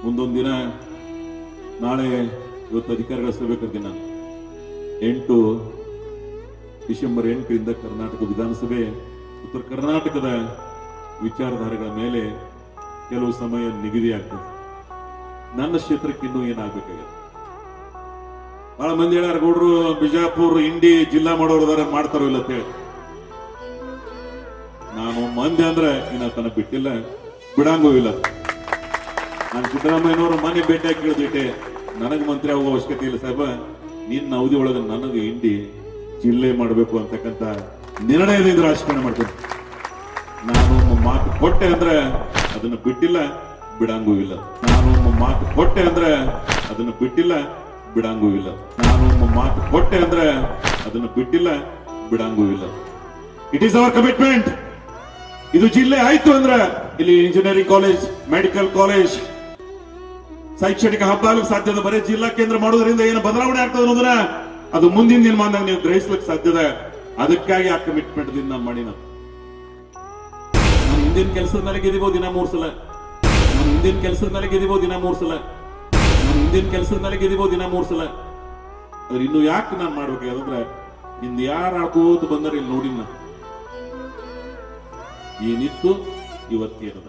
ಮುಂದೊಂದು ದಿನ ನಾಳೆ ಇವತ್ತು ಅಧಿಕಾರಿಗಳ ಸಭೆ ಕರೆದಿನ 8 ಡಿಸೆಂಬರ್ 8ರಿಂದ ಕರ್ನಾಟಕ ವಿಧಾನಸಭೆ ಉತ್ತರ ಕರ್ನಾಟಕದ ವಿಚಾರಧಾರೆಗಳ ಮೇಲೆ ಕೆಲವು ಸಮಯ ನಿಗದಿಯಾಗ್ತದೆ. ನನ್ನ ಕ್ಷೇತ್ರಕ್ಕೆ ಇನ್ನೂ ಏನಾಗಬೇಕಾಗಿದೆ. ಬಹಳ ಮಂದಿ ಹೇಳ್ಯಾರ, ಗೌಡ್ರು ಬಿಜಾಪುರ ಇಂಡಿ ಜಿಲ್ಲಾ ಮಾಡೋರು ಮಾಡ್ತಾರೋ ಇಲ್ಲ ಅಂತ ಹೇಳಿ. ನಾನು ಮಂದಿ ಅಂದ್ರೆ ಇನ್ನ ತನ ಬಿಟ್ಟಿಲ್ಲ, ಬಿಡಂಗೂ ಇಲ್ಲ. ನಾನು ಸಿದ್ದರಾಮಯ್ಯನವರು ಮನೆ ಭೇಟಿಯಾಗಿ ಕೇಳಿದ್ಬಿಟ್ಟೆ, ನನಗೆ ಮಂತ್ರಿ ಆಗುವ ಅವಶ್ಯಕತೆ ಇಲ್ಲ ಸಾಹೇಬ, ನಿನ್ನ ಅವಧಿ ಒಳಗೆ ನನಗೆ ಇಂಡಿ ಜಿಲ್ಲೆ ಮಾಡಬೇಕು ಅಂತಕ್ಕಂಥ ನಿರ್ಣಯದಿಂದ ರಾಜಕಾರಣ ಮಾಡ್ತೇನೆ. ನಾನು ಮಾತು ಕೊಟ್ಟೆ ಅಂದ್ರೆ ಅದನ್ನು ಬಿಟ್ಟಿಲ್ಲ, ಬಿಡಂಗೂ ಇಲ್ಲ. ನಾನು ಮಾತು ಕೊಟ್ಟೆ ಅಂದ್ರೆ ಅದನ್ನು ಬಿಟ್ಟಿಲ್ಲ, ಬಿಡಂಗೂ ಇಲ್ಲ. ನಾನು ಮಾತು ಕೊಟ್ಟೆ ಅಂದ್ರೆ ಅದನ್ನು ಬಿಟ್ಟಿಲ್ಲ, ಬಿಡಂಗೂ ಇಲ್ಲ. It is our commitment. ಇದು ಜಿಲ್ಲೆ ಆಯ್ತು ಅಂದ್ರೆ ಇಲ್ಲಿ ಇಂಜಿನಿಯರಿಂಗ್ ಕಾಲೇಜ್, ಮೆಡಿಕಲ್ ಕಾಲೇಜ್, ಶೈಕ್ಷಣಿಕ ಹಬ್ಬ ಆಗಲಿಕ್ಕೆ ಸಾಧ್ಯದ. ಬರೀ ಜಿಲ್ಲಾ ಕೇಂದ್ರ ಮಾಡೋದ್ರಿಂದ ಏನು ಬದಲಾವಣೆ ಆಗ್ತದೆ ಅನ್ನೋದನ್ನ ಅದು ಮುಂದಿನ ದಿನಮಾನದಾಗ ನೀವು ಗ್ರಹಿಸ್ಲಿಕ್ಕೆ ಸಾಧ್ಯದ. ಅದಕ್ಕಾಗಿ ಆ ಕಮಿಟ್ಮೆಂಟ್ ನಾನು ಮಾಡಿ ನಾನು ಹಿಂದಿನ ಕೆಲಸದ ಮೇಲೆ ಗೆದಿಬಹುದು ದಿನ 3 ಸಲ. ನಾನು ಹಿಂದಿನ ಕೆಲಸದ ಮೇಲೆ ಗೆದಿಬಹುದು ದಿನ 3 ಸಲ. ನಾನು ಹಿಂದಿನ ಕೆಲಸದ ಮೇಲೆ ಗೆದಿಬಹುದು ದಿನ 3 ಸಲ. ಆದ್ರೆ ಇನ್ನು ಯಾಕೆ ನಾನು ಮಾಡ್ಬೇಕಾದ್ರೆ ಹಿಂದ್ ಯಾರು ಆಡ್ಕೋತ ಬಂದರೆ ಇಲ್ಲಿ ನೋಡಿನ ಏನಿತ್ತು ಇವತ್ತೇನದ.